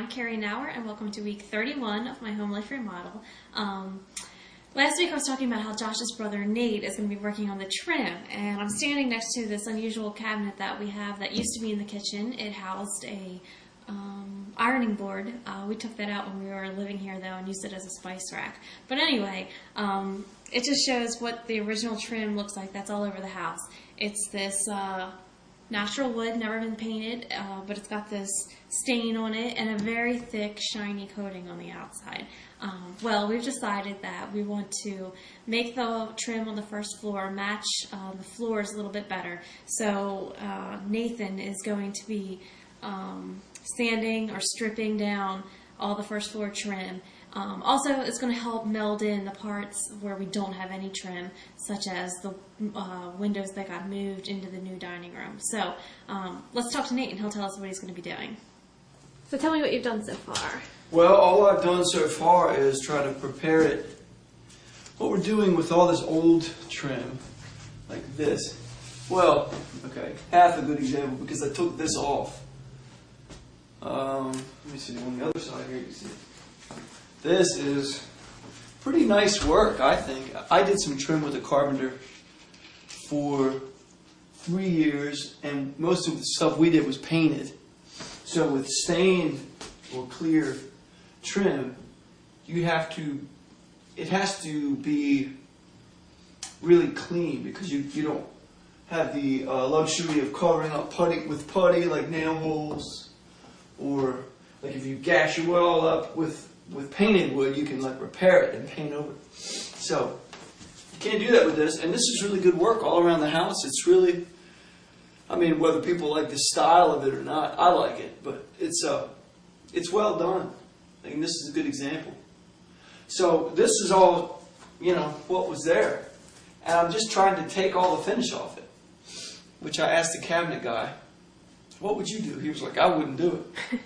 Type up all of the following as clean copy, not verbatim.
Carrie Knauer, and welcome to week 31 of my Home Life Remodel. Last week I was talking about how Josh's brother Nate is going to be working on the trim, and I'm standing next to this unusual cabinet that we have that used to be in the kitchen. It housed a ironing board. We took that out when we were living here, though, and used it as a spice rack. But anyway, it just shows what the original trim looks like. That's all over the house. It's this natural wood, never been painted, but it's got this stain on it and a very thick, shiny coating on the outside. Well, we've decided that we want to make the trim on the first floor match the floors a little bit better. So Nathan is going to be sanding or stripping down all the first floor trim. Also, it's going to help meld in the parts where we don't have any trim, such as the windows that got moved into the new dining room. So let's talk to Nate, and he'll tell us what he's going to be doing. So tell me what you've done so far. Well, all I've done so far is try to prepare it. What we're doing with all this old trim, like this. Well, okay, half a good example, because I took this off. Let me see, on the other side here, you can see. This is pretty nice work, I think. I did some trim with a carpenter for 3 years, and most of the stuff we did was painted. So with stained or clear trim, it has to be really clean, because you don't have the luxury of covering up putty with putty, like nail holes, or like if you gash your wall up with painted wood, you can like repair it and paint over it. So you can't do that with this, and this is really good work all around the house. It's really, I mean, whether people like the style of it or not, I like it, but it's well done. I mean, this is a good example. So this is all, what was there, and I'm just trying to take all the finish off it, which I asked the cabinet guy, what would you do? He was like, I wouldn't do it.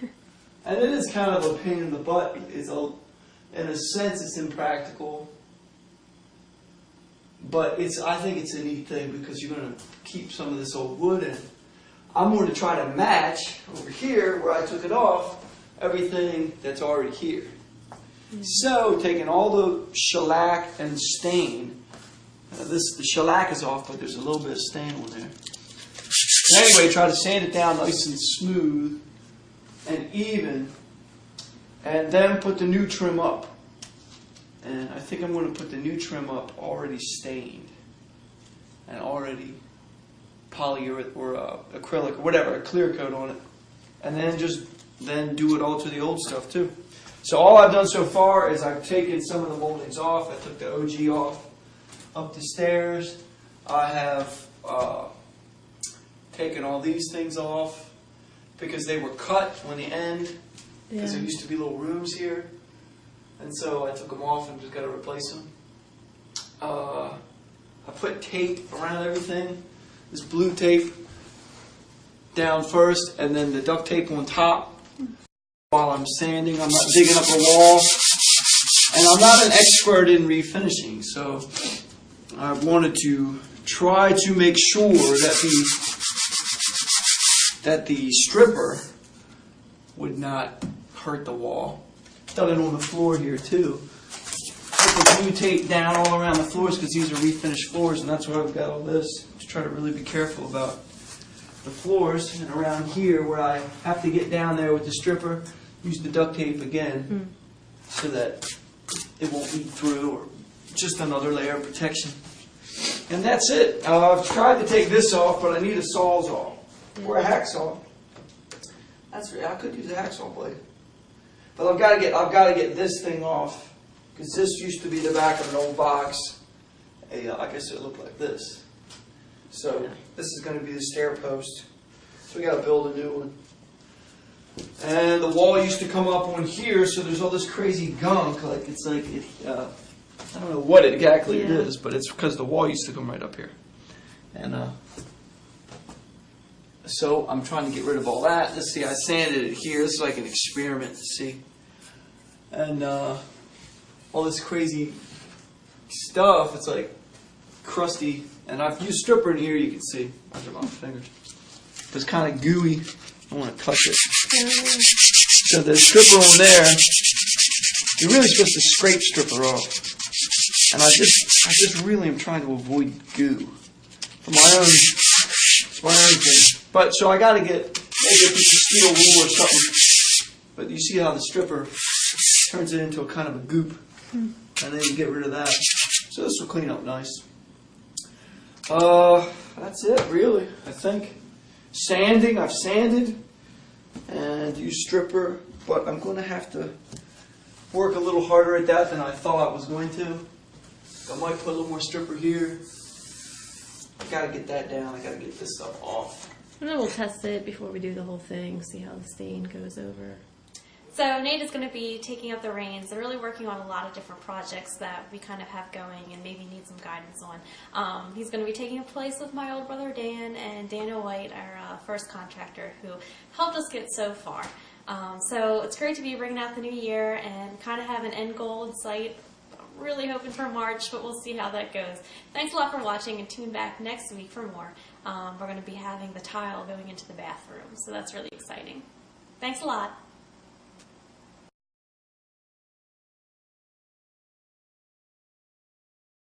And it is kind of a pain in the butt. In a sense, it's impractical. But I think it's a neat thing, because you're going to keep some of this old wood in. I'm going to try to match over here, where I took it off, everything that's already here. So, taking all the shellac and stain. The shellac is off, but there's a little bit of stain on there. Anyway, try to sand it down nice and smooth and even, and then put the new trim up. And I think I'm going to put the new trim up already stained and already polyurethane or acrylic or whatever, a clear coat on it, and then do it all to the old stuff too. So all I've done so far is I've taken some of the moldings off. I took the OG off up the stairs. I have taken all these things off, because they were cut on the end, because there used to be little rooms here, and so I took them off and just got to replace them. I put tape around everything, this blue tape down first, and then the duct tape on top. While I'm sanding, I'm not digging up a wall, and I'm not an expert in refinishing, so I wanted to try to make sure that the stripper would not hurt the wall. Done it on the floor here too. Put the glue tape down all around the floors, because these are refinished floors, and that's why I've got all this, to try to really be careful about the floors. And around here, where I have to get down there with the stripper, use the duct tape again, so that it won't leak through, or just another layer of protection. And that's it. I've tried to take this off, but I need a Sawzall. Or a hacksaw. I could use a hacksaw blade, but I've got to get this thing off, because this used to be the back of an old box. I guess it looked like this. So this is going to be the stair post. So we got to build a new one. And the wall used to come up on here, so there's all this crazy gunk. I don't know what exactly it is, but it's because the wall used to come right up here. And so I'm trying to get rid of all that. Let's see, I sanded it here. This is like an experiment to see. And all this crazy stuff, it's like crusty. And I've used stripper in here, you can see. I'll my fingers. It's kind of gooey. I want to touch it. So the stripper on there, you're really supposed to scrape stripper off. And I just really am trying to avoid goo for my own thing. But so I got to get maybe a piece of steel wool or something. But you see how the stripper turns it into a kind of a goop, and then you get rid of that. So this will clean up nice. That's it really. I think sanding. I've sanded and used stripper, but I'm going to have to work a little harder at that than I thought I was going to. I might put a little more stripper here. I gotta get that down. I gotta get this stuff off. And then we'll test it before we do the whole thing, see how the stain goes over. So Nate is going to be taking up the reins and really working on a lot of different projects that we kind of have going and maybe need some guidance on. He's going to be taking a place with my old brother Dan and Daniel White, our first contractor, who helped us get so far. So it's great to be bringing out the new year and kind of have an end goal in sight. I'm really hoping for March, but we'll see how that goes. Thanks a lot for watching, and tune back next week for more. We're going to be having the tile going into the bathroom, so that's really exciting. Thanks a lot.